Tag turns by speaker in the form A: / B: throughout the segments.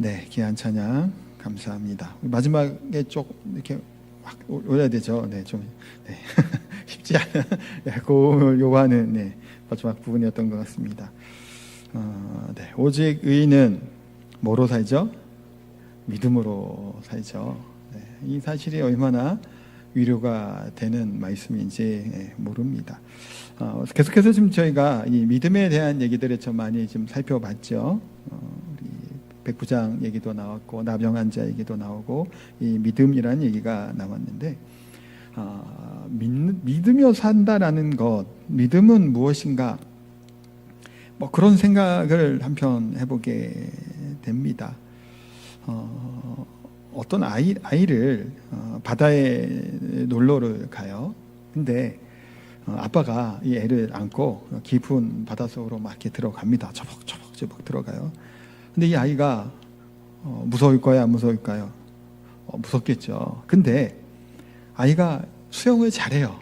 A: 네, 귀한 찬양 감사합니다. 마지막에 쪽 이렇게 확 올려야 되죠. 네, 좀 네. 쉽지 않은 고음을 요구하는 네, 마지막 부분이었던 것 같습니다. 네, 오직 의인은 뭐로 살죠? 믿음으로 살죠. 네, 이 사실이 얼마나 위로가 되는 말씀인지 모릅니다. 계속해서 지금 저희가 이 믿음에 대한 얘기들을 좀 많이 좀 살펴봤죠. 우리 백부장 얘기도 나왔고 나병 환자 얘기도 나오고 이 믿음이라는 얘기가 나왔는데 믿으며 산다라는 것, 믿음은 무엇인가? 뭐 그런 생각을 한편 해보게 됩니다. 어떤 아이를 바다에 놀러를 가요. 근데 아빠가 이 애를 안고 깊은 바닷속으로 막 이렇게 들어갑니다. 저벅저벅 들어가요. 근데 이 아이가 무서울 거야, 안 무서울까요? 무섭겠죠. 근데 아이가 수영을 잘해요.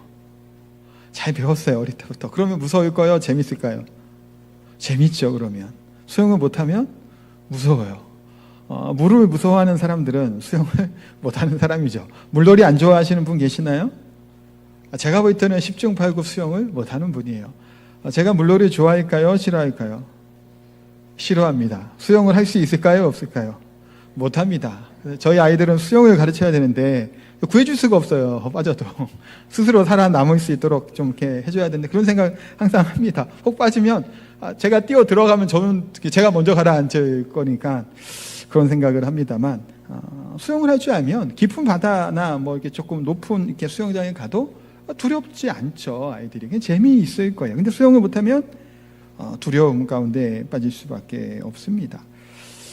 A: 잘 배웠어요, 어릴 때부터. 그러면 무서울까요? 재밌을까요? 재밌죠. 그러면 수영을 못하면 무서워요. 물을 무서워하는 사람들은 수영을 못하는 사람이죠. 물놀이 안 좋아하시는 분 계시나요? 제가 볼 때는 10중 8구 수영을 못하는 분이에요. 제가 물놀이 좋아할까요? 싫어할까요? 싫어합니다. 수영을 할 수 있을까요? 없을까요? 못합니다. 저희 아이들은 수영을 가르쳐야 되는데 구해줄 수가 없어요. 빠져도 스스로 살아남을 수 있도록 좀 이렇게 해줘야 되는데 그런 생각 항상 합니다. 혹 빠지면 제가 뛰어 들어가면 저는 제가 먼저 가라앉을 거니까 그런 생각을 합니다만 수영을 할 줄 알면 깊은 바다나 뭐 이렇게 조금 높은 이렇게 수영장에 가도 두렵지 않죠. 아이들이 그냥 재미있을 거예요. 근데 수영을 못하면 두려움 가운데 빠질 수밖에 없습니다.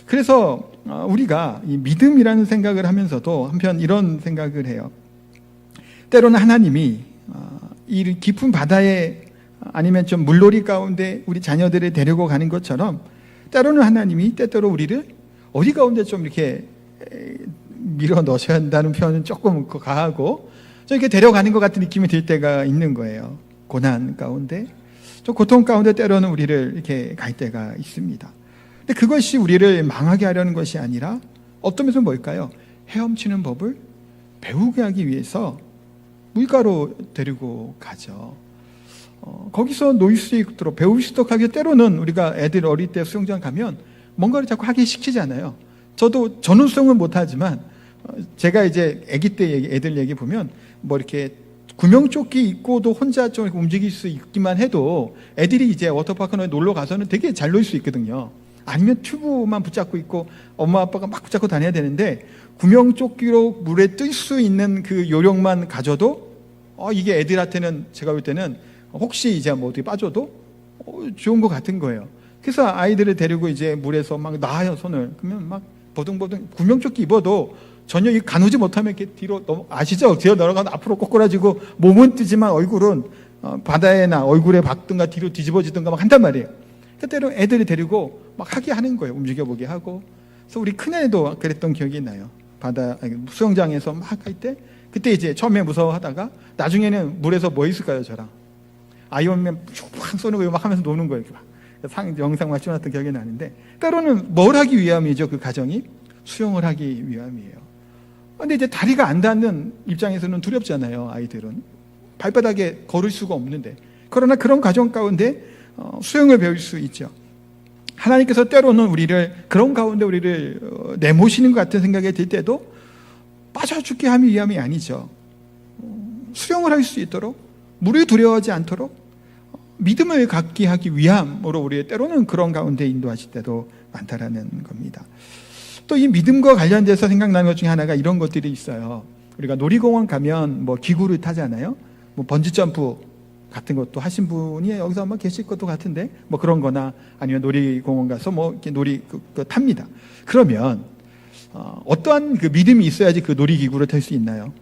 A: 그래서 우리가 이 믿음이라는 생각을 하면서도 한편 이런 생각을 해요. 때로는 하나님이 이 깊은 바다에 아니면 좀 물놀이 가운데 우리 자녀들을 데리고 가는 것처럼 때로는 하나님이 때때로 우리를 어디 가운데 좀 이렇게 밀어 넣으셔야 한다는 표현은 조금 가하고 좀 이렇게 데려가는 것 같은 느낌이 들 때가 있는 거예요. 고난 가운데, 좀 고통 가운데 때로는 우리를 이렇게 갈 때가 있습니다. 근데 그것이 우리를 망하게 하려는 것이 아니라 어떤 면에서 뭘까요? 헤엄치는 법을 배우게 하기 위해서 물가로 데리고 가죠. 거기서 놓일 수 있도록 배울 수 있도록 하기 때로는 우리가 애들 어릴 때 수영장 가면 뭔가를 자꾸 하기 시키잖아요. 저는 수영을 못하지만 제가 이제 아기 때 애들 얘기 보면 뭐 이렇게 구명조끼 입고도 혼자 좀 움직일 수 있기만 해도 애들이 이제 워터파크나 놀러 가서는 되게 잘 놀 수 있거든요. 아니면 튜브만 붙잡고 있고 엄마 아빠가 막 붙잡고 다녀야 되는데 구명조끼로 물에 뜰 수 있는 그 요령만 가져도 이게 애들한테는 제가 볼 때는 혹시 이제 뭐 어떻게 빠져도 좋은 것 같은 거예요. 그래서 아이들을 데리고 이제 물에서 막 놔요, 손을. 그러면 막 버둥버둥 구명조끼 입어도 전혀 가누지 못하면 이렇게 뒤로 아시죠? 뒤로 내려가면 앞으로 꼬꾸라지고 몸은 뜨지만 얼굴은 바다에나 얼굴에 박든가 뒤로 뒤집어지든가 막 한단 말이에요. 때로 애들이 데리고 막 하게 하는 거예요. 움직여보게 하고. 그래서 우리 큰애도 그랬던 기억이 나요. 수영장에서 막 할 때 그때 이제 처음에 무서워하다가 나중에는 물에서 뭐 있을까요, 저랑? 아이언맨 팍 쏘는 거 막 하면서 노는 거예요. 영상 막 찍어놨던 기억이 나는데 때로는 뭘 하기 위함이죠, 그 가정이? 수영을 하기 위함이에요. 근데 이제 다리가 안 닿는 입장에서는 두렵잖아요, 아이들은. 발바닥에 걸을 수가 없는데. 그러나 그런 가정 가운데 수영을 배울 수 있죠. 하나님께서 때로는 그런 가운데 우리를 내모시는 것 같은 생각이 들 때도 빠져 죽게 함이 위함이 아니죠. 수영을 할 수 있도록, 물을 두려워하지 않도록 믿음을 갖게 하기 위함으로 우리 때로는 그런 가운데 인도하실 때도 많다라는 겁니다. 또 이 믿음과 관련돼서 생각나는 것 중에 하나가 이런 것들이 있어요. 우리가 놀이공원 가면 뭐 기구를 타잖아요. 뭐 번지점프 같은 것도 하신 분이 여기서 아마 계실 것도 같은데 뭐 그런 거나 아니면 놀이공원 가서 뭐 이렇게 탑니다. 그러면 어떠한 그 믿음이 있어야지 그 놀이기구를 탈 수 있나요?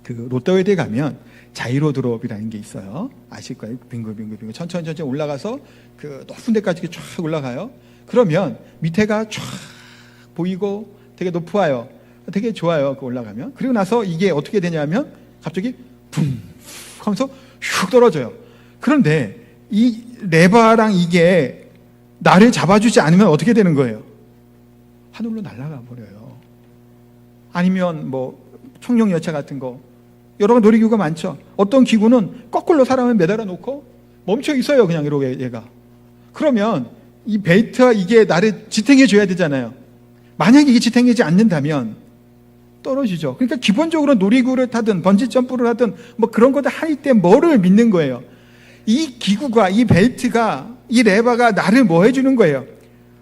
A: 그 롯데월드에 가면 자이로드롭이라는 게 있어요. 아실 거예요. 빙글빙글 천천히 올라가서 그 높은 데까지 쫙 올라가요. 그러면 밑에가 쫙 보이고 되게 높아요. 되게 좋아요. 그 올라가면. 그리고 나서 이게 어떻게 되냐면 갑자기 붕 하면서 슉 떨어져요. 그런데 이 레바랑 이게 나를 잡아주지 않으면 어떻게 되는 거예요? 하늘로 날아가 버려요. 아니면 뭐 청룡열차 같은 거 여러 가지 놀이기구가 많죠. 어떤 기구는 거꾸로 사람을 매달아 놓고 멈춰 있어요. 그냥 이렇게 얘가. 그러면 이 벨트가 이게 나를 지탱해 줘야 되잖아요. 만약에 이게 지탱하지 않는다면 떨어지죠. 그러니까 기본적으로 놀이기구를 타든 번지 점프를 하든 뭐 그런 것들 할 때 뭐를 믿는 거예요? 이 기구가, 이 벨트가, 이 레버가 나를 뭐 해주는 거예요?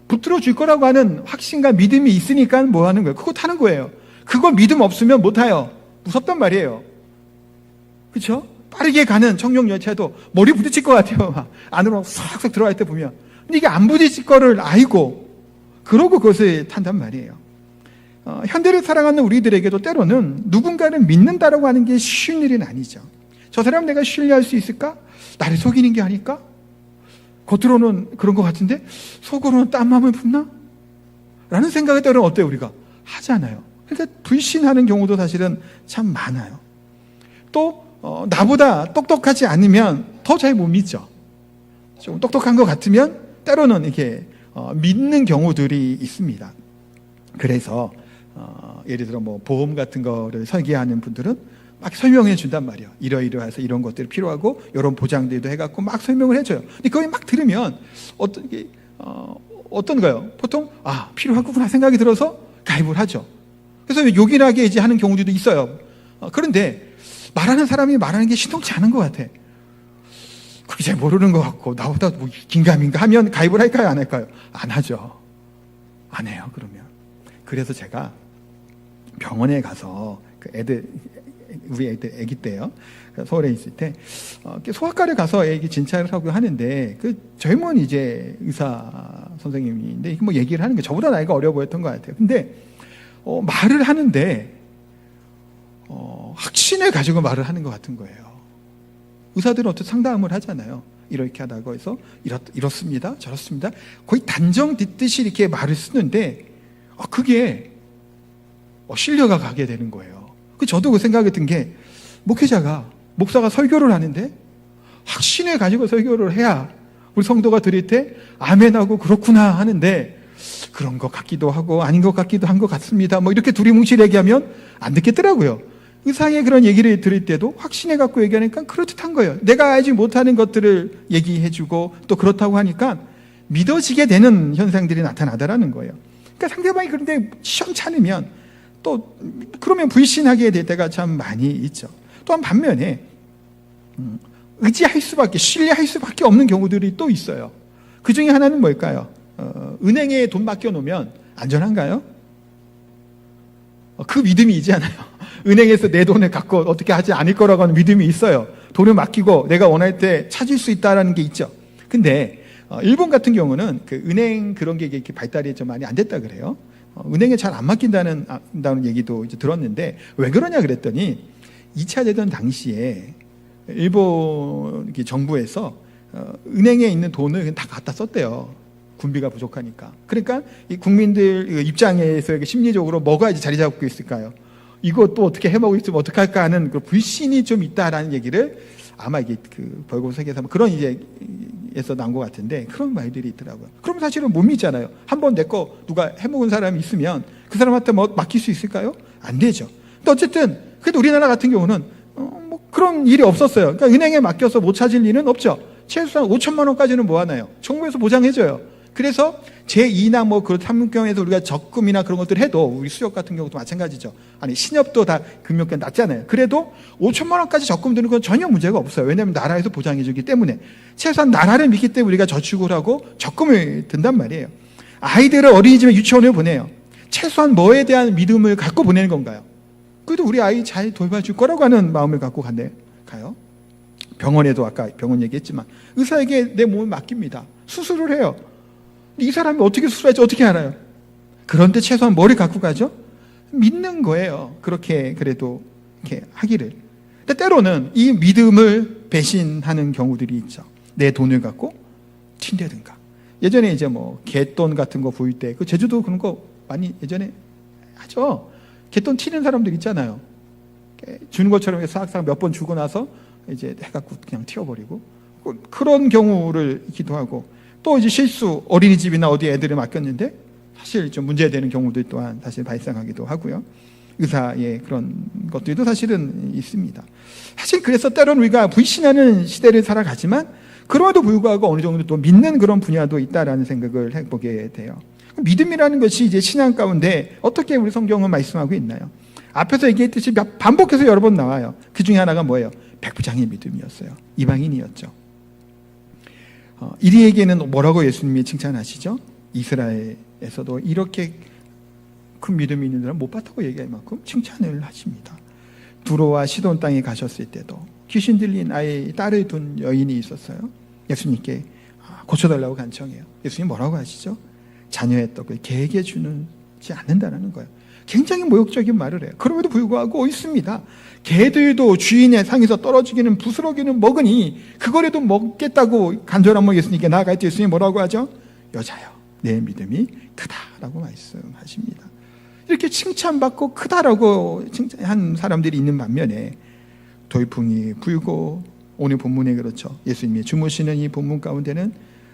A: 붙들어 줄 거라고 하는 확신과 믿음이 있으니까 뭐 하는 거예요? 그거 타는 거예요. 그거 믿음 없으면 못 타요. 무섭단 말이에요. 그렇죠? 빠르게 가는 청룡열차도 머리 부딪힐 것 같아요. 막 안으로 싹싹 들어갈 때 보면. 근데 이게 안 부딪힐 거를 알고 그러고 그것을 탄단 말이에요. 현대를 살아가는 우리들에게도 때로는 누군가를 믿는다라고 하는 게 쉬운 일은 아니죠. 저 사람 내가 신뢰할 수 있을까? 나를 속이는 게 아닐까? 겉으로는 그런 것 같은데 속으로는 딴 마음을 품나? 라는 생각을 때로는 어때요? 우리가 하잖아요. 그러니까 불신하는 경우도 사실은 참 많아요. 또 나보다 똑똑하지 않으면 더 잘 못 믿죠. 좀 똑똑한 것 같으면 때로는 이렇게 믿는 경우들이 있습니다. 그래서 예를 들어 뭐 보험 같은 거를 설계하는 분들은 막 설명해 준단 말이에요. 이러이러해서 이런 것들이 필요하고 이런 보장들도 해갖고 막 설명을 해줘요. 근데 그걸 막 들으면 어떤가요? 보통 필요하구나 생각이 들어서 가입을 하죠. 그래서 요긴하게 이제 하는 경우들도 있어요. 그런데 말하는 사람이 말하는 게 신통치 않은 것 같아. 그게 잘 모르는 것 같고 나보다 뭐 긴가민가 하면 가입을 할까요? 안 할까요? 안 하죠. 안 해요. 그러면. 그래서 제가 병원에 가서 그 우리 애들 아기 때요. 서울에 있을 때 소아과를 가서 애기 진찰을 하고 하는데 그 젊은 이제 의사 선생님인데 뭐 얘기를 하는 게 저보다 나이가 어려 보였던 것 같아요. 근데 말을 하는데 확신을 가지고 말을 하는 것 같은 거예요. 의사들은 어떤 상담을 하잖아요. 이렇게 하다고 해서 이렇습니다, 저렇습니다. 거의 단정 짓듯이 이렇게 말을 쓰는데 그게 신뢰가 가게 되는 거예요. 저도 그 생각이 든 게 목사가 설교를 하는데 확신을 가지고 설교를 해야 우리 성도가 들을 때 아멘하고 그렇구나 하는데 그런 것 같기도 하고 아닌 것 같기도 한 것 같습니다. 뭐 이렇게 두리뭉실 얘기하면 안 듣겠더라고요. 의사의 그런 얘기를 들을 때도 확신해 갖고 얘기하니까 그렇듯한 거예요. 내가 알지 못하는 것들을 얘기해주고 또 그렇다고 하니까 믿어지게 되는 현상들이 나타나더라는 거예요. 그러니까 상대방이 그런데 시험찮으면 또 그러면 불신하게 될 때가 참 많이 있죠. 또한 반면에 의지할 수밖에 신뢰할 수밖에 없는 경우들이 또 있어요. 그 중에 하나는 뭘까요? 은행에 돈 맡겨놓으면 안전한가요? 그 믿음이 있잖아요. 은행에서 내 돈을 갖고 어떻게 하지 않을 거라고 하는 믿음이 있어요. 돈을 맡기고 내가 원할 때 찾을 수 있다는 게 있죠. 근데 일본 같은 경우는 그 은행 그런 게 이렇게 발달이 좀 많이 안 됐다 그래요. 은행에 잘 안 맡긴다는 얘기도 이제 들었는데 왜 그러냐 그랬더니 2차 대전 당시에 일본 정부에서 은행에 있는 돈을 다 갖다 썼대요. 군비가 부족하니까. 그러니까 이 국민들 입장에서 심리적으로 뭐가 이제 자리 잡고 있을까요? 이거 또 어떻게 해먹을 있으면 어떡할까 하는 그 불신이 좀 있다라는 얘기를 아마 이게 그 벌고세계에서 그런 이제 에서 난 것 같은데 그런 말들이 있더라고요. 그럼 사실은 못 믿잖아요. 한번 내 거 누가 해먹은 사람이 있으면 그 사람한테 뭐 맡길 수 있을까요? 안 되죠. 근데 어쨌든 그래도 우리나라 같은 경우는 뭐 그런 일이 없었어요. 그러니까 은행에 맡겨서 못 찾을 일은 없죠. 최소한 5천만 원까지는 모아놔요. 정부에서 보장해줘요. 그래서 제2나 뭐 그 삼경에서 우리가 적금이나 그런 것들 해도 우리 수협 같은 경우도 마찬가지죠. 아니 신협도 다 금융권 낮잖아요. 그래도 5천만 원까지 적금 드는 건 전혀 문제가 없어요. 왜냐하면 나라에서 보장해주기 때문에 최소한 나라를 믿기 때문에 우리가 저축을 하고 적금을 든단 말이에요. 아이들을 어린이집에 유치원에 보내요. 최소한 뭐에 대한 믿음을 갖고 보내는 건가요? 그래도 우리 아이 잘 돌봐줄 거라고 하는 마음을 갖고 가요. 병원에도 아까 병원 얘기했지만 의사에게 내 몸을 맡깁니다. 수술을 해요. 이 사람이 어떻게 수술할지 어떻게 알아요? 그런데 최소한 뭐를 갖고 가죠? 믿는 거예요. 그렇게 그래도 이렇게 하기를. 근데 때로는 이 믿음을 배신하는 경우들이 있죠. 내 돈을 갖고 튄다든가. 예전에 이제 뭐 갯돈 같은 거 보일 때 그 제주도 그런 거 많이 예전에 하죠. 갯돈 튀는 사람들 있잖아요. 주는 것처럼 싹싹 몇 번 주고 나서 이제 해갖고 그냥 튀어버리고 그런 경우를 기도하고 또 이제 실수 어린이집이나 어디 애들을 맡겼는데 사실 좀 문제되는 경우들 또한 사실 발생하기도 하고요. 의사의 그런 것들도 사실은 있습니다. 사실 그래서 때로는 우리가 불신하는 시대를 살아가지만 그럼에도 불구하고 어느 정도 또 믿는 그런 분야도 있다라는 생각을 해보게 돼요. 믿음이라는 것이 이제 신앙 가운데 어떻게 우리 성경은 말씀하고 있나요? 앞에서 얘기했듯이 반복해서 여러 번 나와요. 그 중에 하나가 뭐예요? 백부장의 믿음이었어요. 이방인이었죠. 이리에게는 뭐라고 예수님이 칭찬하시죠? 이스라엘에서도 이렇게 큰 믿음이 있는 사람 못 봤다고 얘기할 만큼 칭찬을 하십니다. 두로와 시돈 땅에 가셨을 때도 귀신 들린 아이의 딸을 둔 여인이 있었어요. 예수님께 고쳐달라고 간청해요. 예수님 뭐라고 하시죠? 자녀의 떡을 개에게 주지 않는다는 거예요. 굉장히 모욕적인 말을 해요. 그럼에도 불구하고 있습니다. 개들도 주인의 상에서 떨어지기는 부스러기는 먹으니 그거라도 먹겠다고 간절하면 예수님께 나아갈 때 예수님 뭐라고 하죠? 여자여 내 믿음이 크다라고 말씀하십니다. 이렇게 칭찬받고 크다라고 칭찬한 사람들이 있는 반면에 돌풍이 불고 오늘 본문에 그렇죠. 예수님이 주무시는 이 본문 가운데는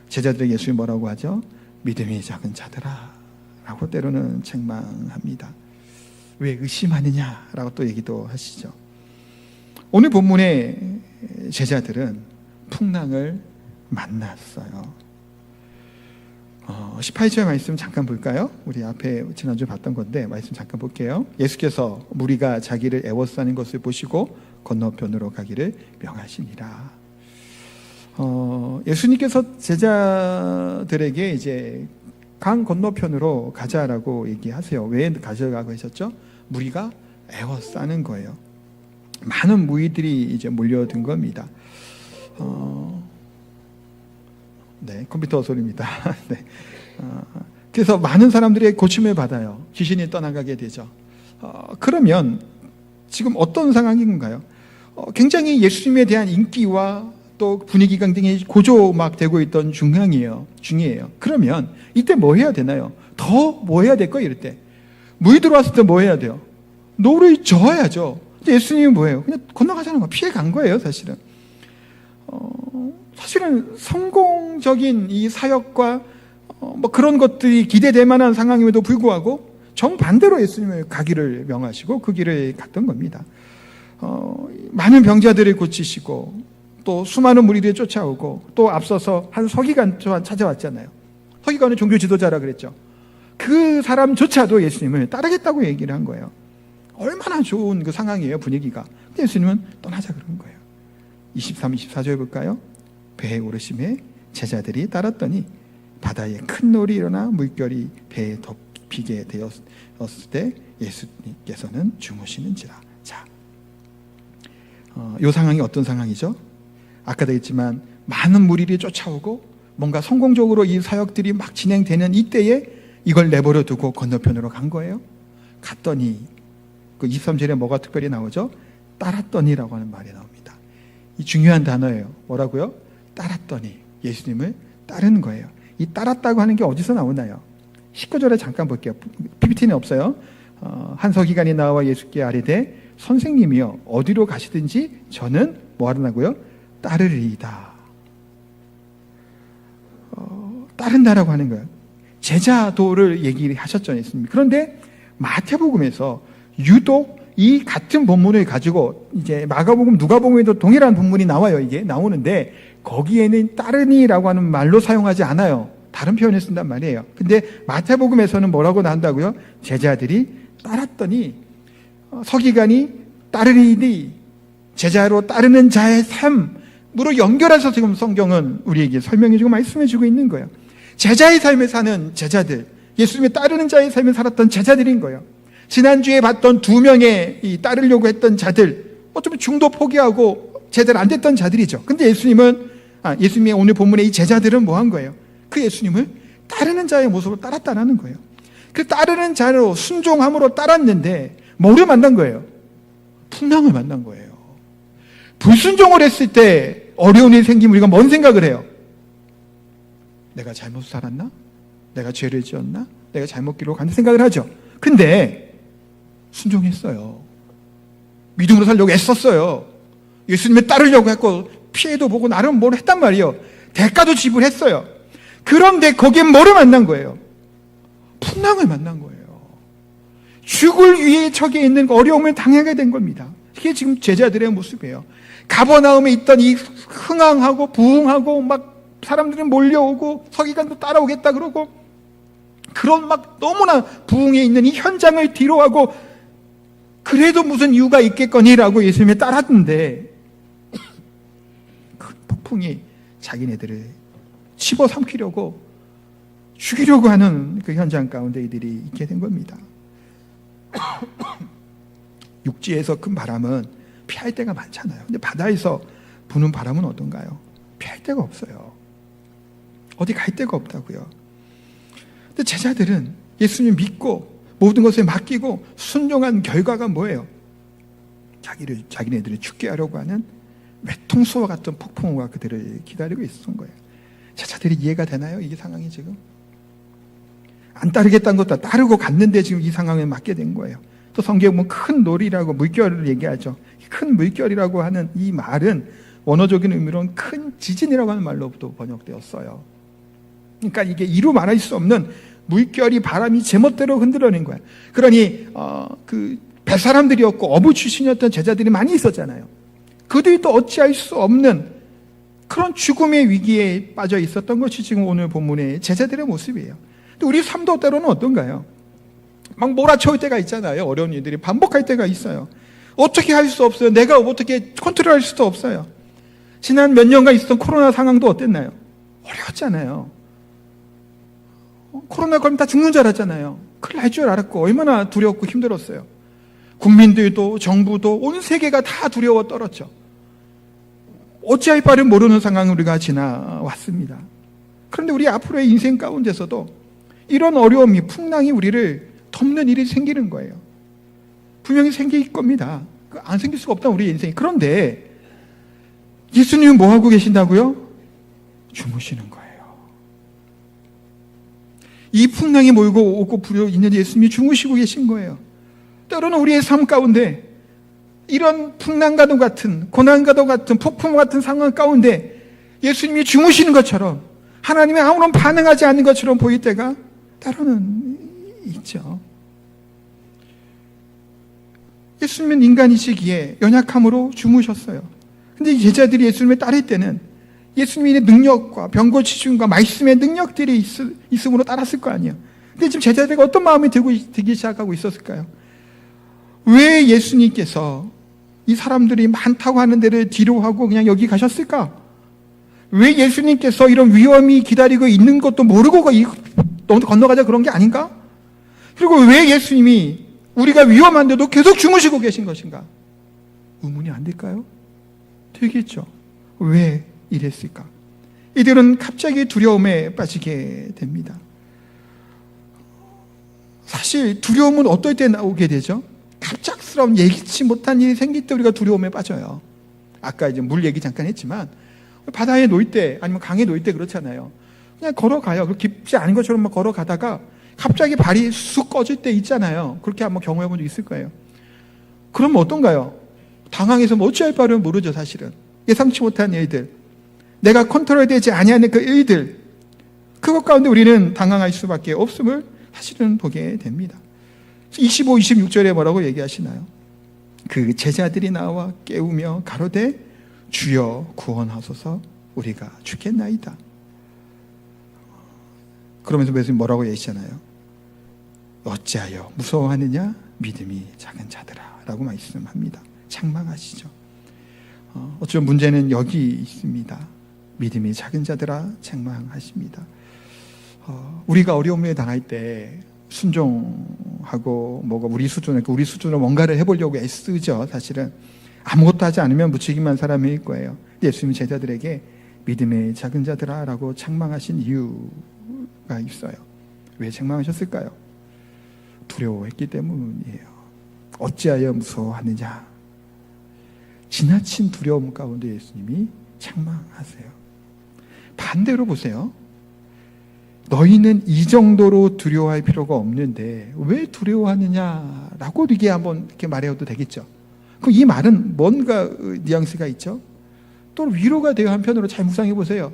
A: 제자들에게 예수님 뭐라고 하죠? 믿음이 작은 자들아 라고 때로는 책망합니다. 왜 의심하느냐라고 또 얘기도 하시죠. 오늘 본문의 제자들은 풍랑을 만났어요. 18절 말씀 잠깐 볼까요? 우리 앞에 지난주에 봤던 건데 말씀 잠깐 볼게요. 예수께서 무리가 자기를 애워싸는 것을 보시고 건너편으로 가기를 명하시니라. 예수님께서 제자들에게 이제 강 건너편으로 가자라고 얘기하세요. 왜 가자라고 하셨죠? 무리가 애워싸는 거예요. 많은 무리들이 이제 몰려든 겁니다. 네, 컴퓨터 소리입니다. 네. 그래서 많은 사람들이 고침을 받아요. 귀신이 떠나가게 되죠. 그러면 지금 어떤 상황인가요? 굉장히 예수님에 대한 인기와 또 분위기가 굉장히 고조 막 되고 있던 중이에요. 그러면 이때 뭐 해야 되나요? 더 뭐 해야 될까요? 이럴 때 물이 들어왔을 때 뭐 해야 돼요? 노를 저어야죠. 예수님이 뭐예요? 그냥 건너가자는 거 피해 간 거예요, 사실은. 사실은 성공적인 이 사역과 뭐 그런 것들이 기대될 만한 상황임에도 불구하고 정반대로 예수님을 가기를 명하시고 그 길을 갔던 겁니다. 많은 병자들을 고치시고 또 수많은 무리들이 쫓아오고 또 앞서서 한 서기관 찾아왔잖아요. 서기관은 종교 지도자라 그랬죠. 그 사람조차도 예수님을 따르겠다고 얘기를 한 거예요. 얼마나 좋은 그 상황이에요, 분위기가. 근데 예수님은 떠나자 그런 거예요. 23, 24절 볼까요? 배에 오르심에 제자들이 따랐더니 바다에 큰 놀이 일어나 물결이 배에 덮이게 되었을 때 예수님께서는 주무시는지라. 자, 이 상황이 어떤 상황이죠? 아까도 했지만 많은 무리들이 쫓아오고 뭔가 성공적으로 이 사역들이 막 진행되는 이때에 이걸 내버려 두고 건너편으로 간 거예요. 갔더니 그 23절에 뭐가 특별히 나오죠? 따랐더니라고 하는 말이 나옵니다. 이 중요한 단어예요. 뭐라고요? 따랐더니 예수님을 따르는 거예요. 이 따랐다고 하는 게 어디서 나오나요? 19절에 잠깐 볼게요. PPT는 없어요. 한 서기관이 나와 예수께 아뢰되 선생님이여 어디로 가시든지 저는 뭐 하려고요? 따르리이다. 따른다라고 하는 거예요. 제자도를 얘기하셨죠, 예수님. 그런데 마태복음에서 유독 이 같은 본문을 가지고 이제 마가복음, 누가복음에도 동일한 본문이 나와요. 이게 나오는데 거기에는 따르니라고 하는 말로 사용하지 않아요. 다른 표현을 쓴단 말이에요. 근데 마태복음에서는 뭐라고 나온다고요? 제자들이 따랐더니 서기관이 따르리니 제자로 따르는 자의 삶으로 연결해서 지금 성경은 우리에게 설명해주고 말씀해주고 있는 거예요. 제자의 삶을 사는 제자들, 예수님의 따르는 자의 삶을 살았던 제자들인 거예요. 지난주에 봤던 2명의 이 따르려고 했던 자들, 어쩌면 중도 포기하고 제대로 안 됐던 자들이죠. 근데 예수님의 오늘 본문의 이 제자들은 뭐 한 거예요? 그 예수님을 따르는 자의 모습을 따랐다는 거예요. 그 따르는 자로 순종함으로 따랐는데 뭐를 만난 거예요? 풍랑을 만난 거예요. 불순종을 했을 때 어려운 일이 생기면 우리가 뭔 생각을 해요? 내가 잘못 살았나? 내가 죄를 지었나? 내가 잘못 기록한 생각을 하죠. 근데 순종했어요. 믿음으로 살려고 애썼어요. 예수님을 따르려고 했고 피해도 보고 나름 뭘 했단 말이에요. 대가도 지불했어요. 그런데 거기에 뭐를 만난 거예요? 풍랑을 만난 거예요. 죽을 위에 처해 있는 어려움을 당하게 된 겁니다. 이게 지금 제자들의 모습이에요. 가버나움에 있던 이 흥황하고 부흥하고 막 사람들은 몰려오고 서기관도 따라오겠다 그러고 그런 막 너무나 부흥에 있는 이 현장을 뒤로하고 그래도 무슨 이유가 있겠거니라고 예수님이 따랐는데 큰 폭풍이 자기네들을 집어삼키려고 죽이려고 하는 그 현장 가운데 이들이 있게 된 겁니다. 육지에서 큰 바람은 피할 데가 많잖아요. 근데 바다에서 부는 바람은 어떤가요? 피할 데가 없어요. 어디 갈 데가 없다고요. 근데 제자들은 예수님 믿고 모든 것을 맡기고 순종한 결과가 뭐예요? 자기네들을 죽게 하려고 하는 외통수와 같은 폭풍우가 그들을 기다리고 있었던 거예요. 제자들이 이해가 되나요? 이 상황이 지금? 안 따르겠다는 것도 따르고 갔는데 지금 이 상황에 맞게 된 거예요. 또 성경에 보면 큰 놀이라고 물결을 얘기하죠. 큰 물결이라고 하는 이 말은 원어적인 의미로는 큰 지진이라고 하는 말로부터 번역되었어요. 그러니까 이게 이루 말할 수 없는 물결이 바람이 제멋대로 흔들어낸 거야. 그러니 그 뱃사람들이었고 어부 출신이었던 제자들이 많이 있었잖아요. 그들이 또 어찌할 수 없는 그런 죽음의 위기에 빠져 있었던 것이 지금 오늘 본문의 제자들의 모습이에요. 또 우리 삶도 때로는 어떤가요? 막 몰아쳐올 때가 있잖아요. 어려운 일들이 반복할 때가 있어요. 어떻게 할 수 없어요. 내가 어떻게 컨트롤할 수도 없어요. 지난 몇 년간 있었던 코로나 상황도 어땠나요? 어려웠잖아요. 코로나 걸리면 다 죽는 줄 알았잖아요. 큰일 날 줄 알았고 얼마나 두렵고 힘들었어요. 국민들도 정부도 온 세계가 다 두려워 떨었죠. 어찌할 바를 모르는 상황을 우리가 지나왔습니다. 그런데 우리 앞으로의 인생 가운데서도 이런 어려움이 풍랑이 우리를 덮는 일이 생기는 거예요. 분명히 생길 겁니다. 안 생길 수가 없다 우리 인생이. 그런데 예수님은 뭐 하고 계신다고요? 주무시는 거예요. 이 풍랑이 몰고 오고 불어 있는 예수님이 주무시고 계신 거예요. 때로는 우리의 삶 가운데 이런 풍랑과도 같은 고난과도 같은 폭풍 같은 상황 가운데 예수님이 주무시는 것처럼 하나님이 아무런 반응하지 않는 것처럼 보일 때가 때로는 있죠. 예수님은 인간이시기에 연약함으로 주무셨어요. 근데 제자들이 예수님을 따를 때는 예수님의 능력과 병고 치중과 말씀의 능력들이 있음으로 따랐을 거 아니에요. 근데 지금 제자들이 어떤 마음이 들기 시작하고 있었을까요? 왜 예수님께서 이 사람들이 많다고 하는 데를 뒤로 하고 그냥 여기 가셨을까? 왜 예수님께서 이런 위험이 기다리고 있는 것도 모르고 건너가자 그런 게 아닌가? 그리고 왜 예수님이 우리가 위험한데도 계속 주무시고 계신 것인가? 의문이 안 될까요? 되겠죠. 왜 이랬을까? 이들은 갑자기 두려움에 빠지게 됩니다. 사실 두려움은 어떨 때 나오게 되죠? 갑작스러운 예기치 못한 일이 생길 때 우리가 두려움에 빠져요. 아까 이제 물 얘기 잠깐 했지만 바다에 놓일 때 아니면 강에 놓일 때 그렇잖아요. 그냥 걸어가요. 깊지 않은 것처럼 막 걸어가다가 갑자기 발이 쑥 꺼질 때 있잖아요. 그렇게 한번 경험해 본 적 있을 거예요. 그러면 어떤가요? 당황해서 뭐 어찌할 바를 모르죠. 사실은 예상치 못한 일들, 내가 컨트롤되지 아니하는 그 일들, 그것 가운데 우리는 당황할 수밖에 없음을 사실은 보게 됩니다. 25, 26절에 뭐라고 얘기하시나요? 그 제자들이 나와 깨우며 가로되 주여 구원하소서 우리가 죽겠나이다. 그러면서 예수님 뭐라고 얘기하시잖아요. 어찌하여 무서워하느냐 믿음이 작은 자들아 라고 말씀합니다. 책망하시죠. 어쩌면 문제는 여기 있습니다. 믿음이 작은 자들아 책망하십니다. 우리가 어려움에 당할 때 순종하고 뭐가 우리 수준으로 뭔가를 해보려고 애쓰죠. 사실은 아무것도 하지 않으면 무책임한 사람일 거예요. 예수님 제자들에게 믿음의 작은 자들아 라고 책망하신 이유가 있어요. 왜 책망하셨을까요? 두려워했기 때문이에요. 어찌하여 무서워하느냐. 지나친 두려움 가운데 예수님이 책망하세요. 반대로 보세요. 너희는 이 정도로 두려워할 필요가 없는데 왜 두려워하느냐라고 이게 한번 이렇게 말해도 되겠죠. 그럼 이 말은 뭔가 뉘앙스가 있죠. 또 위로가 돼요. 한편으로 잘 묵상해 보세요.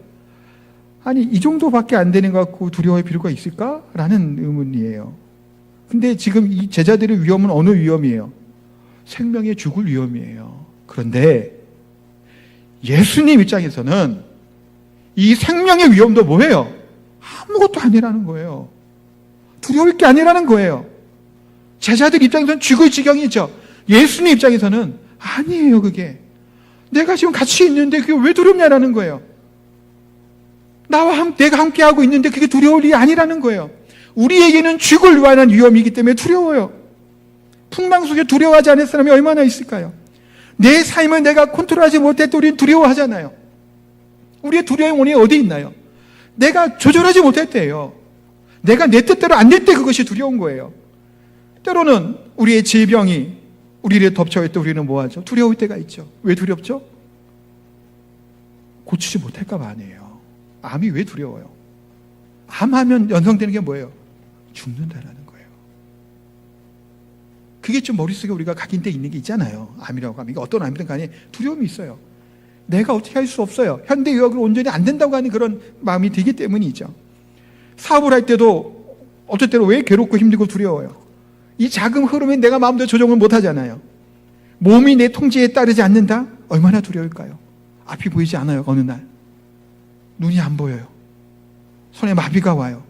A: 아니 이 정도밖에 안 되는 것 같고 두려워할 필요가 있을까? 라는 의문이에요. 근데 지금 이 제자들의 위험은 어느 위험이에요? 생명에 죽을 위험이에요. 그런데 예수님 입장에서는 이 생명의 위험도 뭐예요? 아무것도 아니라는 거예요. 두려울 게 아니라는 거예요. 제자들 입장에서는 죽을 지경이죠. 예수님 입장에서는 아니에요. 그게 내가 지금 같이 있는데 그게 왜 두렵냐라는 거예요. 내가 함께하고 있는데 그게 두려울 일이 아니라는 거예요. 우리에게는 죽을 위한 위험이기 때문에 두려워요. 풍랑 속에 두려워하지 않을 사람이 얼마나 있을까요? 내 삶을 내가 컨트롤하지 못할 때 우리는 두려워하잖아요. 우리의 두려움의 원인이 어디 있나요? 내가 조절하지 못할 때예요. 내가 내 뜻대로 안 될 때 그것이 두려운 거예요. 때로는 우리의 질병이 우리를 덮쳐올 때 우리는 뭐하죠? 두려울 때가 있죠. 왜 두렵죠? 고치지 못할까 봐 아니에요. 암이 왜 두려워요? 암하면 연상되는 게 뭐예요? 죽는다라는 거예요. 그게 좀 머릿속에 우리가 각인돼 있는 게 있잖아요. 암이라고 하면 이게 어떤 암이든 간에 두려움이 있어요. 내가 어떻게 할 수 없어요. 현대의학으로 온전히 안 된다고 하는 그런 마음이 들기 때문이죠. 사업을 할 때도 어쩔 때로 왜 괴롭고 힘들고 두려워요? 이 자금 흐름에 내가 마음대로 조정을 못 하잖아요. 몸이 내 통제에 따르지 않는다? 얼마나 두려울까요? 앞이 보이지 않아요. 어느 날 눈이 안 보여요. 손에 마비가 와요.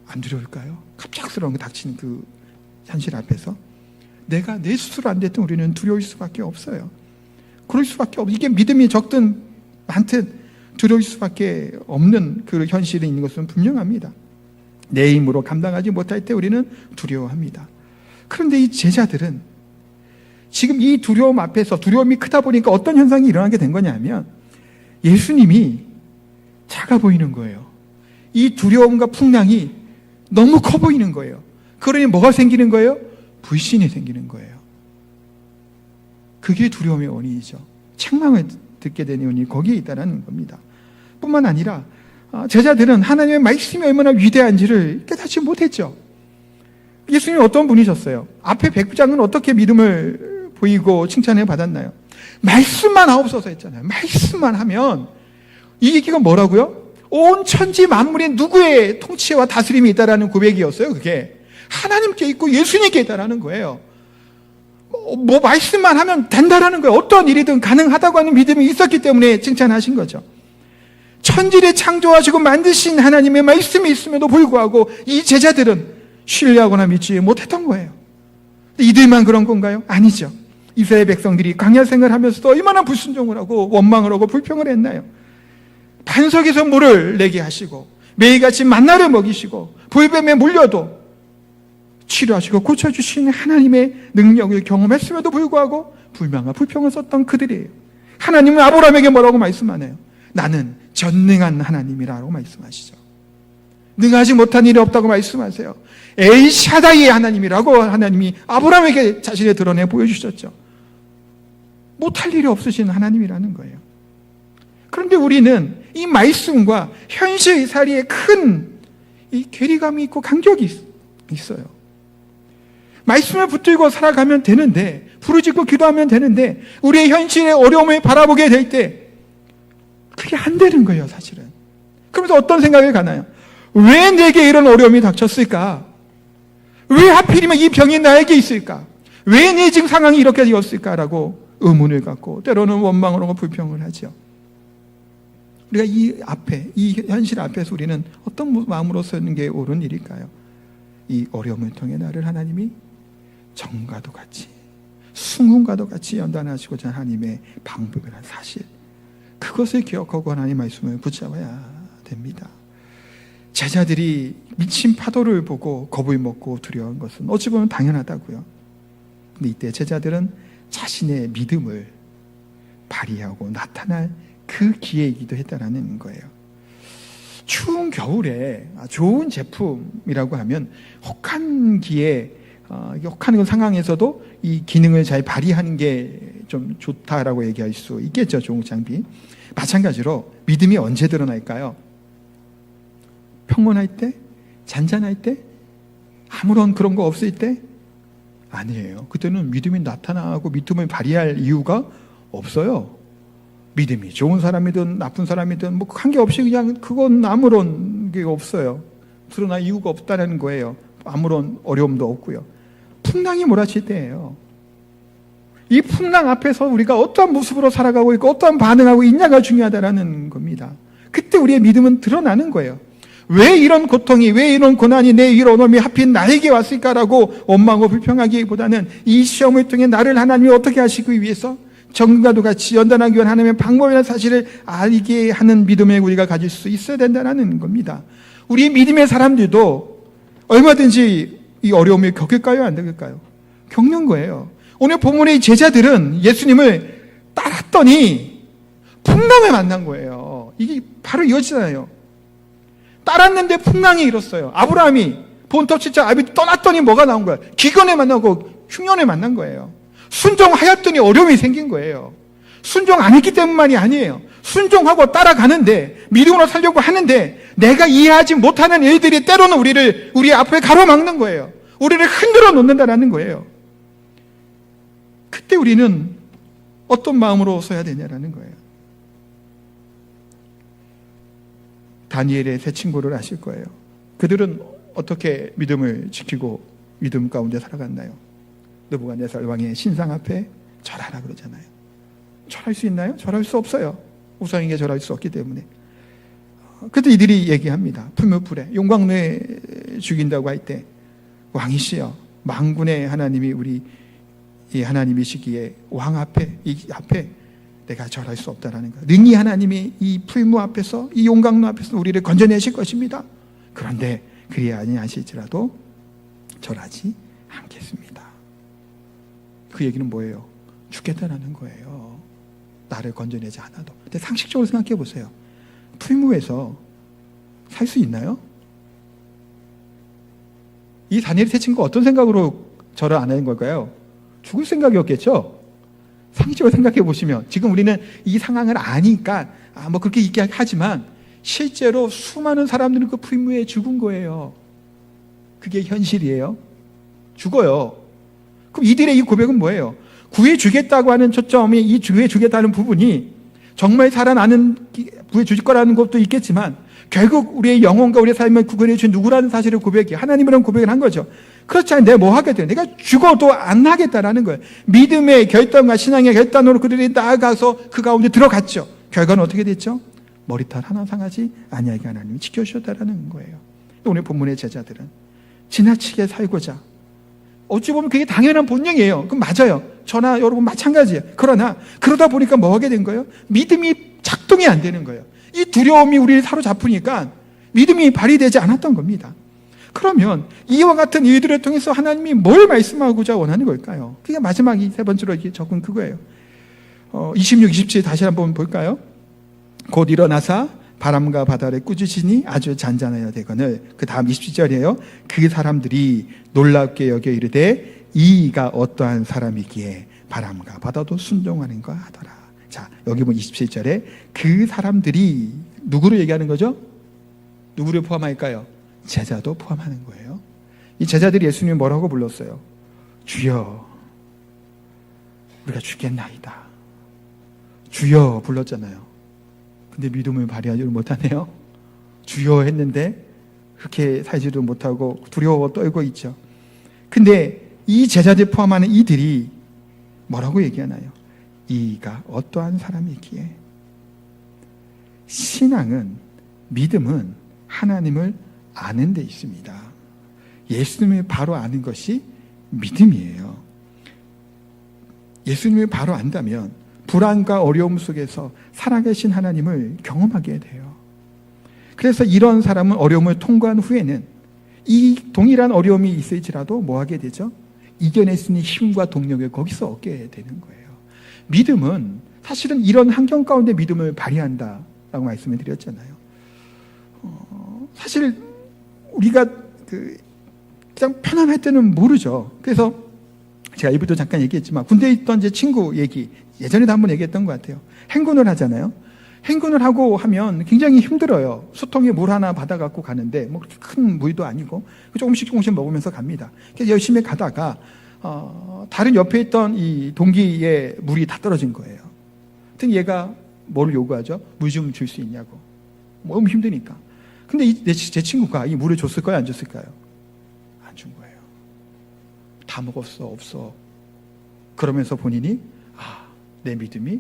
A: 안 두려울까요? 갑작스러운 게 닥치는 그 현실 앞에서 내가 내 스스로 안 됐든 우리는 두려울 수밖에 없어요. 그럴 수밖에 없어요. 이게 믿음이 적든 많든 두려울 수밖에 없는 그 현실에 있는 것은 분명합니다. 내 힘으로 감당하지 못할 때 우리는 두려워합니다. 그런데 이 제자들은 지금 이 두려움 앞에서 두려움이 크다 보니까 어떤 현상이 일어나게 된 거냐면 예수님이 작아 보이는 거예요. 이 두려움과 풍랑이 너무 커 보이는 거예요. 그러니 뭐가 생기는 거예요? 불신이 생기는 거예요. 그게 두려움의 원인이죠. 책망을 듣게 되는 원인이 거기에 있다는 겁니다. 뿐만 아니라 제자들은 하나님의 말씀이 얼마나 위대한지를 깨닫지 못했죠. 예수님이 어떤 분이셨어요? 앞에 백부장은 어떻게 믿음을 보이고 칭찬을 받았나요? 말씀만 하옵소서 했잖아요. 말씀만 하면 이 얘기가 뭐라고요? 온 천지 만물에 누구의 통치와 다스림이 있다라는 고백이었어요. 그게 하나님께 있고 예수님께 있다라는 거예요. 뭐 말씀만 하면 된다라는 거예요. 어떤 일이든 가능하다고 하는 믿음이 있었기 때문에 칭찬하신 거죠. 천지를 창조하시고 만드신 하나님의 말씀이 있음에도 불구하고 이 제자들은 신뢰하거나 믿지 못했던 거예요. 이들만 그런 건가요? 아니죠. 이스라엘 백성들이 광야 생활하면서도 얼마나 불순종을 하고 원망을 하고 불평을 했나요? 반석에서 물을 내게 하시고 매일같이 만나를 먹이시고 불뱀에 물려도 치료하시고 고쳐주신 하나님의 능력을 경험했음에도 불구하고 불만과 불평을 썼던 그들이에요. 하나님은 아브라함에게 뭐라고 말씀하나요? 나는 전능한 하나님이라고 말씀하시죠. 능하지 못한 일이 없다고 말씀하세요. 엘샤다이의 하나님이라고 하나님이 아브라함에게 자신을 드러내 보여주셨죠. 못할 일이 없으신 하나님이라는 거예요. 그런데 우리는 이 말씀과 현실 사리에 큰 이 괴리감이 있고 간격이 있어요. 말씀을 붙들고 살아가면 되는데, 부르짖고 기도하면 되는데, 우리의 현실의 어려움을 바라보게 될 때 그게 안 되는 거예요, 사실은. 그러면서 어떤 생각이 가나요? 왜 내게 이런 어려움이 닥쳤을까? 왜 하필이면 이 병이 나에게 있을까? 왜 내 지금 상황이 이렇게 되었을까라고 의문을 갖고 때로는 원망을 하고 불평을 하죠. 우리가 이 현실 앞에서 우리는 어떤 마음으로 서는 게 옳은 일일까요? 이 어려움을 통해 나를 하나님이 정과도 같이 순금과도 같이 연단하시고자 하나님의 방법이라는 사실, 그것을 기억하고 하나님 말씀을 붙잡아야 됩니다. 제자들이 미친 파도를 보고 겁을 먹고 두려워한 것은 어찌 보면 당연하다고요. 근데 이때 제자들은 자신의 믿음을 발휘하고 나타날 그 기회이기도 했다라는 거예요. 추운 겨울에 좋은 제품이라고 하면 혹한기에 혹한 상황에서도 이 기능을 잘 발휘하는 게 좀 좋다라고 얘기할 수 있겠죠. 좋은 장비. 마찬가지로 믿음이 언제 드러날까요? 평온할 때? 잔잔할 때? 아무런 그런 거 없을 때? 아니에요. 그때는 믿음이 나타나고 믿음을 발휘할 이유가 없어요. 믿음이 좋은 사람이든 나쁜 사람이든 뭐 관계없이 그냥 그건 아무런 게 없어요. 드러날 이유가 없다는 거예요. 아무런 어려움도 없고요. 풍랑이 몰아칠 때예요. 이 풍랑 앞에서 우리가 어떠한 모습으로 살아가고 있고 어떠한 반응하고 있냐가 중요하다는 겁니다. 그때 우리의 믿음은 드러나는 거예요. 왜 이런 고통이, 왜 이런 고난이 내 위로 오놈이 하필 나에게 왔을까라고 원망하고 불평하기보다는 이 시험을 통해 나를 하나님이 어떻게 하시기 위해서 정금과도 같이 연단하기 위한 하나님의 방법이라는 사실을 알게 하는 믿음을 우리가 가질 수 있어야 된다는 겁니다. 우리 믿음의 사람들도 얼마든지 이 어려움을 겪을까요? 안 겪을까요? 겪는 거예요. 오늘 본문의 제자들은 예수님을 따랐더니 풍랑을 만난 거예요. 이게 바로 이거잖아요. 따랐는데 풍랑이 일었어요. 아브라함이 본토 친척 아비 떠났더니 뭐가 나온 거야? 기근에 만나고 흉년에 만난 거예요. 순종하였더니 어려움이 생긴 거예요. 순종 안 했기 때문만이 아니에요. 순종하고 따라가는데 믿음으로 살려고 하는데 내가 이해하지 못하는 일들이 때로는 우리 앞에 가로막는 거예요. 우리를 흔들어 놓는다라는 거예요. 그때 우리는 어떤 마음으로 서야 되냐라는 거예요. 다니엘의 세 친구를 아실 거예요. 그들은 어떻게 믿음을 지키고 믿음 가운데 살아갔나요? 느부갓네살 왕의 신상 앞에 절하라 그러잖아요. 절할 수 있나요? 절할 수 없어요. 우상에게 절할 수 없기 때문에. 그때 이들이 얘기합니다. 풀무불에 용광로에 죽인다고 할 때 왕이시여 만군의 하나님이 우리 이 하나님이시기에 왕 앞에 이 앞에 내가 절할 수 없다라는 거예요. 능히 하나님이 이 풀무 앞에서 이 용광로 앞에서 우리를 건져내실 것입니다. 그런데 그리 아니하실지라도 절하지 않겠습니다. 그 얘기는 뭐예요? 죽겠다라는 거예요. 나를 건져내지 않아도. 근데 상식적으로 생각해 보세요. 풀무에서 살 수 있나요? 이 다니엘 세 친구가 어떤 생각으로 절을 안 하는 걸까요? 죽을 생각이었겠죠? 상식적으로 생각해 보시면 지금 우리는 이 상황을 아니까 뭐 그렇게 얘기하지만 실제로 수많은 사람들은 그 풀무에 죽은 거예요. 그게 현실이에요. 죽어요. 그럼 이들의 이 고백은 뭐예요? 구해주겠다고 하는 초점이 이 구해주겠다는 부분이 정말 살아나는 구해주실 거라는 것도 있겠지만 결국 우리의 영혼과 우리의 삶을 구원해 주신 누구라는 사실을 고백해 하나님이라는 고백을 한 거죠. 그렇지 않으면 내가 뭐 하겠다. 내가 죽어도 안 하겠다라는 거예요. 믿음의 결단과 신앙의 결단으로 그들이 나아가서 그 가운데 들어갔죠. 결과는 어떻게 됐죠? 머리털 하나 상하지 아니하게 하나님이 지켜주셨다라는 거예요. 오늘 본문의 제자들은 지나치게 살고자 어찌 보면 그게 당연한 본능이에요. 그럼 맞아요. 저나 여러분 마찬가지예요. 그러나 그러다 보니까 뭐 하게 된 거예요? 믿음이 작동이 안 되는 거예요. 이 두려움이 우리를 사로잡으니까 믿음이 발휘되지 않았던 겁니다. 그러면 이와 같은 일들을 통해서 하나님이 뭘 말씀하고자 원하는 걸까요? 그게 마지막 세 번째로 적은 그거예요. 26, 27 다시 한번 볼까요? 곧 일어나사 바람과 바다를 꾸짖으니 아주 잔잔하여 되거늘. 그 다음 27절이에요. 그 사람들이 놀랍게 여겨 이르되 이가 어떠한 사람이기에 바람과 바다도 순종하는가 하더라. 자, 여기 보면 27절에 그 사람들이 누구를 얘기하는 거죠? 누구를 포함할까요? 제자도 포함하는 거예요. 이 제자들이 예수님이 뭐라고 불렀어요? 주여 우리가 죽겠나이다. 주여 불렀잖아요. 근데 믿음을 발휘하지 못하네요. 주여 했는데 그렇게 살지도 못하고 두려워 떨고 있죠. 근데 이 제자들 포함하는 이들이 뭐라고 얘기하나요? 이가 어떠한 사람이기에. 신앙은, 믿음은 하나님을 아는 데 있습니다. 예수님을 바로 아는 것이 믿음이에요. 예수님을 바로 안다면 불안과 어려움 속에서 살아계신 하나님을 경험하게 돼요. 그래서 이런 사람은 어려움을 통과한 후에는 이 동일한 어려움이 있을지라도 뭐 하게 되죠? 이겨낼 수 있는 힘과 동력을 거기서 얻게 되는 거예요. 믿음은 사실은 이런 환경 가운데 믿음을 발휘한다라고 말씀을 드렸잖아요. 사실 우리가 그냥 편안할 때는 모르죠. 그래서 제가 일부도 잠깐 얘기했지만 군대에 있던 제 친구 얘기 예전에도 한번 얘기했던 것 같아요. 행군을 하잖아요. 행군을 하고 하면 굉장히 힘들어요. 수통에 물 하나 받아갖고 가는데 뭐 큰 무리도 아니고 조금씩 먹으면서 갑니다. 그래서 열심히 가다가 다른 옆에 있던 이 동기의 물이 다 떨어진 거예요. 하여튼 얘가 뭘 요구하죠? 물 좀 줄 수 있냐고. 너무 힘드니까. 근데 제 친구가 이 물을 줬을까요? 안 줬을까요? 안 준 거예요. 다 먹었어, 없어. 그러면서 본인이 내 믿음이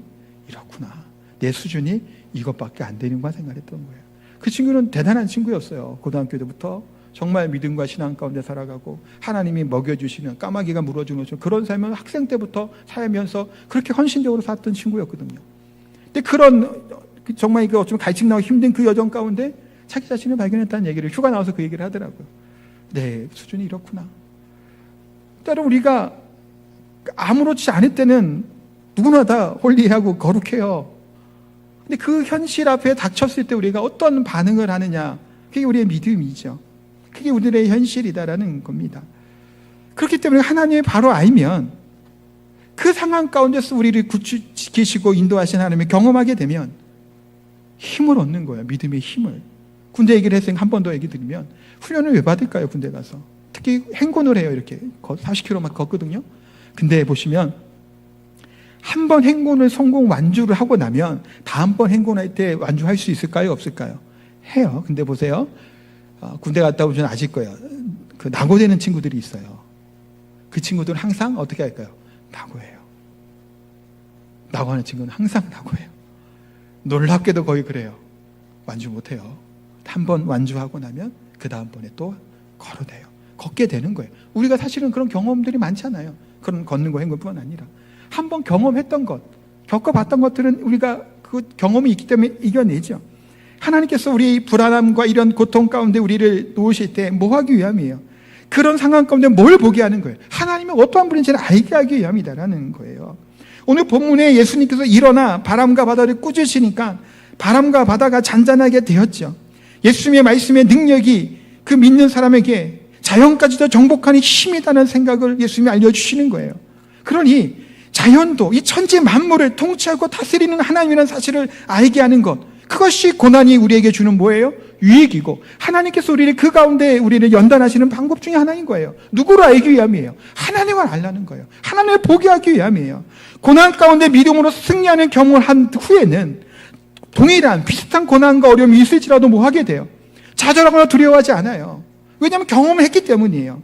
A: 이렇구나. 내 수준이 이것밖에 안 되는구나 생각했던 거예요. 그 친구는 대단한 친구였어요. 고등학교 때부터 정말 믿음과 신앙 가운데 살아가고 하나님이 먹여주시는, 까마귀가 물어주는 그런 삶을 학생 때부터 살면서 그렇게 헌신적으로 살았던 친구였거든요. 근데 그런 정말 이거 어쩌면 갈증 나고 힘든 그 여정 가운데 자기 자신을 발견했다는 얘기를, 휴가 나와서 그 얘기를 하더라고요. 네, 수준이 이렇구나. 때로 우리가 아무렇지 않을 때는 누구나 다 홀리하고 거룩해요. 근데 그 현실 앞에 닥쳤을 때 우리가 어떤 반응을 하느냐, 그게 우리의 믿음이죠. 그게 우리의 현실이다라는 겁니다. 그렇기 때문에 하나님을 바로 알면 그 상황 가운데서 우리를 지키시고 인도하신 하나님을 경험하게 되면 힘을 얻는 거예요. 믿음의 힘을. 군대 얘기를 했으니까 한 번 더 얘기 드리면, 훈련을 왜 받을까요? 군대 가서 특히 행군을 해요. 이렇게 40km 막 걷거든요. 근데 보시면 한 번 행군을 성공 완주를 하고 나면 다음번 행군할 때 완주할 수 있을까요? 없을까요? 해요. 근데 보세요. 군대 갔다 오면 아실 거예요. 그 낙오되는 친구들이 있어요. 그 친구들은 항상 어떻게 할까요? 낙오해요. 낙오하는 친구는 항상 낙오해요. 놀랍게도 거의 그래요. 완주 못해요. 한 번 완주하고 나면 그 다음번에 또 걸어대요. 걷게 되는 거예요. 우리가 사실은 그런 경험들이 많잖아요. 그런 걷는 거 행군뿐만 아니라 한 번 경험했던 것, 겪어봤던 것들은 우리가 그 경험이 있기 때문에 이겨내죠. 하나님께서 우리의 불안함과 이런 고통 가운데 우리를 놓으실 때 뭐 하기 위함이에요? 그런 상황 가운데 뭘 보게 하는 거예요? 하나님이 어떠한 분인지를 알게 하기 위함이다라는 거예요. 오늘 본문에 예수님께서 일어나 바람과 바다를 꾸짖으시니까 바람과 바다가 잔잔하게 되었죠. 예수님의 말씀의 능력이 그 믿는 사람에게 자연까지도 정복하는 힘이다는 생각을 예수님이 알려주시는 거예요. 그러니 자연도 이 천지 만물을 통치하고 다스리는 하나님이라는 사실을 알게 하는 것, 그것이 고난이 우리에게 주는 뭐예요? 유익이고, 하나님께서 우리를 그 가운데 우리를 연단하시는 방법 중에 하나인 거예요. 누구를 알기 위함이에요? 하나님을 알라는 거예요. 하나님을 보게 하기 위함이에요. 고난 가운데 믿음으로 승리하는 경험을 한 후에는 동일한 비슷한 고난과 어려움이 있을지라도 뭐 하게 돼요? 좌절하거나 두려워하지 않아요. 왜냐하면 경험을 했기 때문이에요.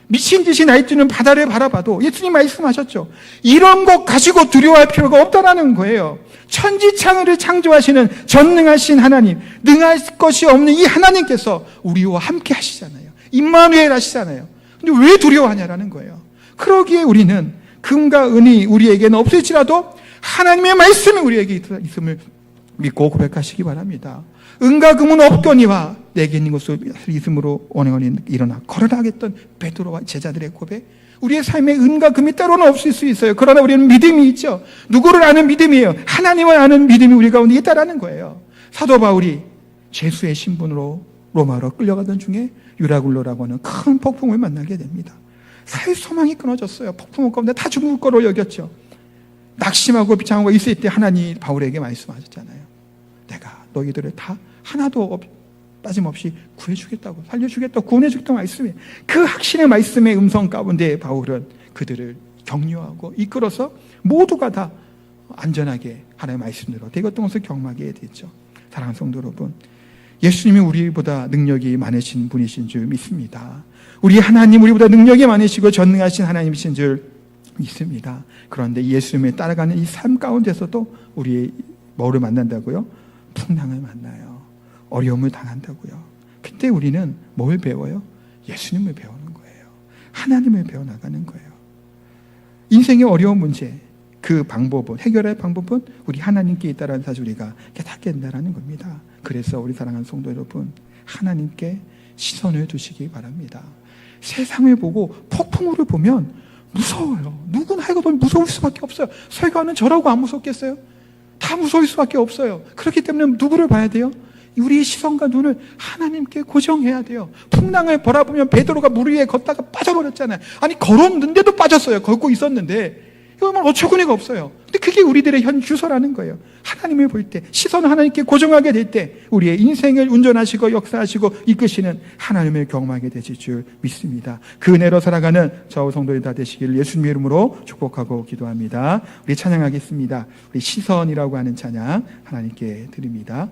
A: 미친 듯이 날뛰는 바다를 바라봐도 예수님 말씀하셨죠. 이런 것 가지고 두려워할 필요가 없다라는 거예요. 천지창을 창조하시는 전능하신 하나님, 능할 것이 없는 이 하나님께서 우리와 함께 하시잖아요. 임마누엘 하시잖아요. 근데 왜 두려워하냐라는 거예요. 그러기에 우리는 금과 은이 우리에게는 없을지라도 하나님의 말씀이 우리에게 있음을 믿고 고백하시기 바랍니다. 은과 금은 없거니와 내게 있는 것을 있음으로 원행원이 일어나 걸어라 하겠던 베드로와 제자들의 고백, 우리의 삶에 은과 금이 때로는 없을 수 있어요. 그러나 우리는 믿음이 있죠. 누구를 아는 믿음이에요? 하나님을 아는 믿음이 우리 가운데 있다라는 거예요. 사도 바울이 죄수의 신분으로 로마로 끌려가던 중에 유라굴로라고 하는 큰 폭풍을 만나게 됩니다. 살 소망이 끊어졌어요. 폭풍 가운데 다 죽을 거로 여겼죠. 낙심하고 비창하고 있을 때 하나님이 바울에게 말씀하셨잖아요. 내가 너희들을 다 하나도 빠짐없이 구해주겠다고, 살려주겠다고, 구원해주겠다고 말씀해. 그 확신의 말씀의 음성 가운데 바울은 그들을 격려하고 이끌어서 모두가 다 안전하게 하나님의 말씀대로 되었던 것을 경험하게 됐죠. 사랑하는 성도 여러분, 예수님이 우리보다 능력이 많으신 분이신 줄 믿습니다. 우리 하나님, 우리보다 능력이 많으시고 전능하신 하나님이신 줄 믿습니다. 그런데 예수님을 따라가는 이 삶 가운데서도 우리의 뭐를 만난다고요? 풍랑을 만나요. 어려움을 당한다고요. 그때 우리는 뭘 배워요? 예수님을 배우는 거예요. 하나님을 배워나가는 거예요. 인생의 어려운 문제, 그 방법은, 해결할 방법은 우리 하나님께 있다는 사실 우리가 깨닫게 된다는 겁니다. 그래서 우리 사랑하는 성도 여러분, 하나님께 시선을 두시기 바랍니다. 세상을 보고 폭풍우를 보면 무서워요. 누구나 알고 보면 무서울 수밖에 없어요. 설교하는 저라고 안 무섭겠어요? 다 무서울 수밖에 없어요. 그렇기 때문에 누구를 봐야 돼요? 우리의 시선과 눈을 하나님께 고정해야 돼요. 풍랑을 바라보면 베드로가 물 위에 걷다가 빠져버렸잖아요. 아니 걸었는데도 빠졌어요. 걷고 있었는데 이거 뭐 어처구니가 없어요. 근데 그게 우리들의 현 주소라는 거예요. 하나님을 볼 때, 시선을 하나님께 고정하게 될 때 우리의 인생을 운전하시고 역사하시고 이끄시는 하나님을 경험하게 되실 줄 믿습니다. 그 은혜로 살아가는 저와 성도들 다 되시기를 예수님의 이름으로 축복하고 기도합니다. 우리 찬양하겠습니다. 우리 시선이라고 하는 찬양 하나님께 드립니다.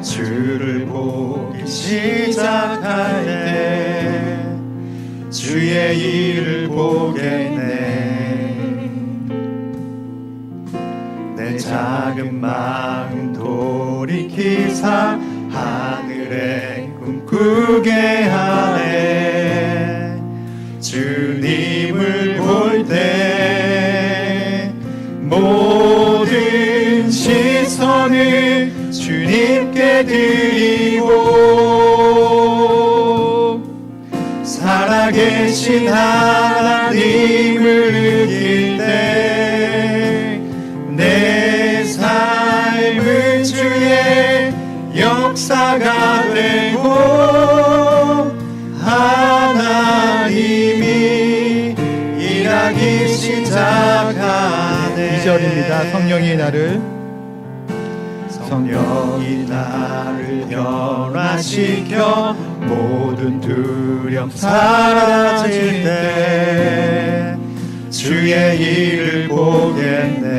B: 주를 보기 시작할 때 주의 일을 보겠네. 내 작은 마음 돌이키사 하늘에 꿈꾸게 하네. 주님을 볼 때 모든 시선을 주님께 드리고 살아계신 하나님을 느낄 때 내 삶은 주의 역사가 되고 하나님이 일하기 시작하네.
A: 2절입니다. 성령이 나를
B: 변화시켜 모든 두려움 사라질 때 주의 일을 보겠네.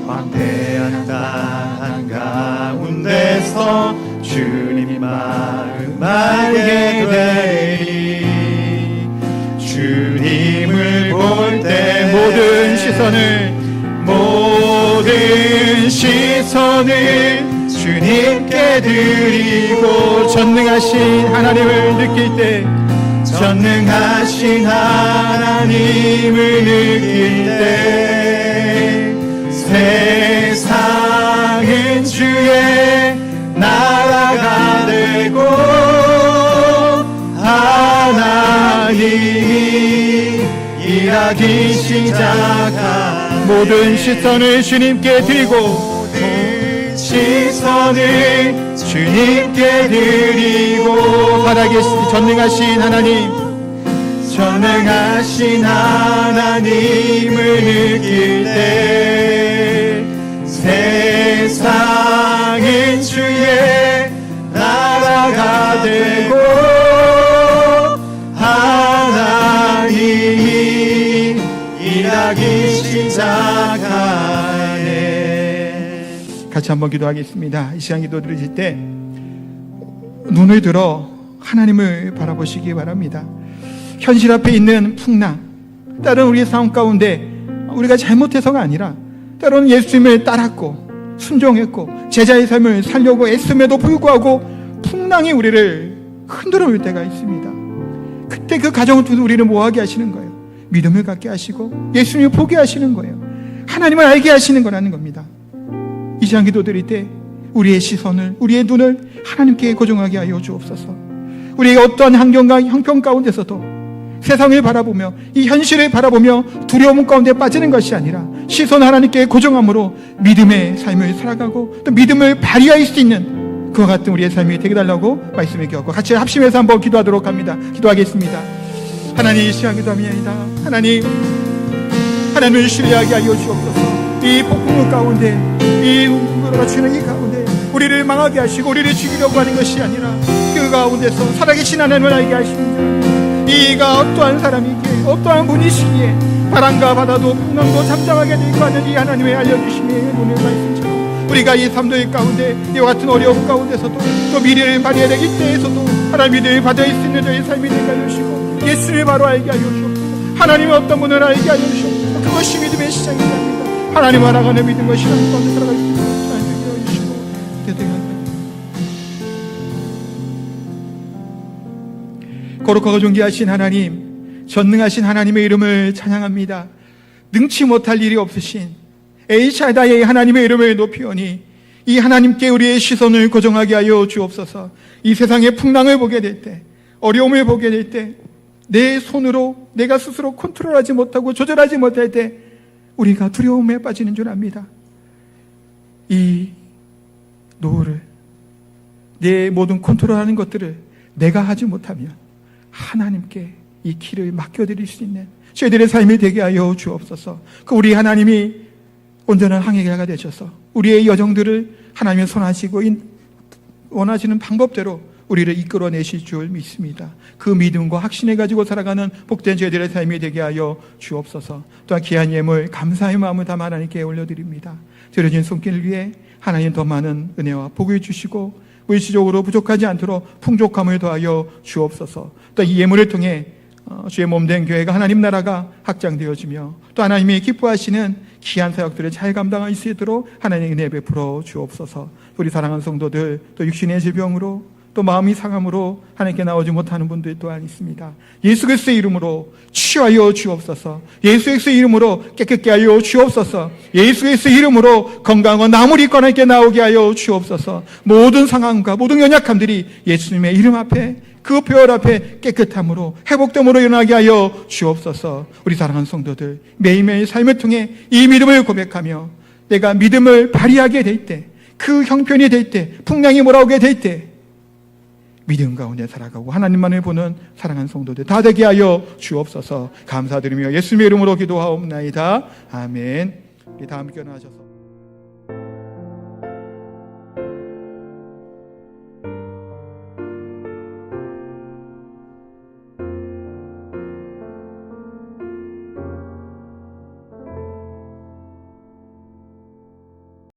B: 광대한 땅 한가운데서 주님 마음 알게 되리. 주님을 볼 때 모든 시선을 주님께 드리고 전능하신 하나님을 느낄 때 세상은 주의 나라가 되고 하나님이 일하기 시작하네.
A: 모든 시선을 주님께 드리고 살아계신 전능하신 하나님을 느낄 때
B: 세상은 주의 나라가 되고 하나님이 일하기 시작하네.
A: 같이 한번 기도하겠습니다. 이 시간 기도 드리실 때 눈을 들어 하나님을 바라보시기 바랍니다. 현실 앞에 있는 풍랑, 때로는 우리의 상황 가운데 우리가 잘못해서가 아니라 때로는 예수님을 따랐고 순종했고 제자의 삶을 살려고 애씀에도 불구하고 풍랑이 우리를 흔들어 올 때가 있습니다. 그때 그 가정을 두고 우리를 뭐하게 하시는 거예요? 믿음을 갖게 하시고 예수님을 보게 하시는 거예요. 하나님을 알게 하시는 거라는 겁니다. 이 시간 기도 드릴 때 우리의 시선을, 우리의 눈을 하나님께 고정하게 하여 주옵소서. 우리가 어떠한 환경과 형편 가운데서도 세상을 바라보며 이 현실을 바라보며 두려움 가운데 빠지는 것이 아니라 시선 하나님께 고정함으로 믿음의 삶을 살아가고 또 믿음을 발휘할 수 있는 그와 같은 우리의 삶이 되게 달라고 말씀을 기억하고 같이 합심해서 한번 기도하도록 합니다. 기도하겠습니다. 하나님, 이 시간 기도합니다. 하나님을 신뢰하게 하여 주옵소서. 이 폭풍우 가운데, 이 우리가 주는 이 가운데 우리를 망하게 하시고 우리를 죽이려고 하는 것이 아니라 그 가운데서 살아계신 하나님을 알게 하십니다. 이가 어떠한 사람이기에 어떠한 분이시기에 바람과 바다도 풍랑도 잠잠하게 되고 하는 이 하나님의 알려주심의 오늘 말씀처럼 우리가 이 삶들 가운데 이와 같은 어려움 가운데서도 또 미래를 발휘해야 되기 때에서도 하나님 믿음을 받을 수 있는 저희 삶이 되게 하여 주시고 예수를 바로 알게 하여 주옵소서. 하나님의 어떤 분을 알게 하여 주시옵소서. 그것이 믿음의 시작입니다. 하나님 알아가는 믿음 것이 하나님 가운데 살아갈 수 있도록 잘 되게 하여 주시고 대등한 거룩하고 존귀하신 하나님, 전능하신 하나님의 이름을 찬양합니다. 능치 못할 일이 없으신 엘샤다의 하나님의 이름을 높이오니 이 하나님께 우리의 시선을 고정하게 하여 주옵소서. 이 세상의 풍랑을 보게 될 때, 어려움을 보게 될 때, 내 손으로 내가 스스로 컨트롤하지 못하고 조절하지 못할 때 우리가 두려움에 빠지는 줄 압니다. 이 노후를, 내 모든 컨트롤하는 것들을 내가 하지 못하면 하나님께 이 길을 맡겨드릴 수 있는 저희들의 삶이 되게 하여 주옵소서. 그 우리 하나님이 온전한 항해가가 되셔서 우리의 여정들을 하나님의 선하시고 원하시는 방법대로 우리를 이끌어내실 줄 믿습니다. 그 믿음과 확신을 가지고 살아가는 복된 저희들의 삶이 되게 하여 주옵소서. 또한 귀한 예물 감사의 마음을 담아 하나님께 올려드립니다. 드려진 손길을 위해 하나님 더 많은 은혜와 복을 주시고 물질적으로 부족하지 않도록 풍족함을 더하여 주옵소서. 또 이 예물을 통해 주의 몸된 교회가 하나님 나라가 확장되어지며 또 하나님이 기뻐하시는 귀한 사역들을 잘 감당할 수 있도록 하나님의 은혜 베풀어 주옵소서. 우리 사랑하는 성도들, 또 육신의 질병으로 또 마음이 상함으로 하나님께 나오지 못하는 분들 또한 있습니다. 예수 그리스도의 이름으로 치유하여 주옵소서. 예수 그리스도의 이름으로 깨끗게 하여 주옵소서. 예수 그리스도의 이름으로 건강한 나무를 입고 하나님께 나오게 하여 주옵소서. 모든 상황과 모든 연약함들이 예수님의 이름 앞에, 그 표열 앞에 깨끗함으로 회복됨으로 일어나게 하여 주옵소서. 우리 사랑하는 성도들, 매일매일 삶을 통해 이 믿음을 고백하며 내가 믿음을 발휘하게 될 때, 그 형편이 될 때, 풍랑이 몰아오게 될 때 믿음 가운데 살아가고 하나님만을 보는 사랑하는 성도들 다 되게 하여 주옵소서. 감사드리며 예수님의 이름으로 기도하옵나이다. 아멘. 우리 다 함께 일어나셔서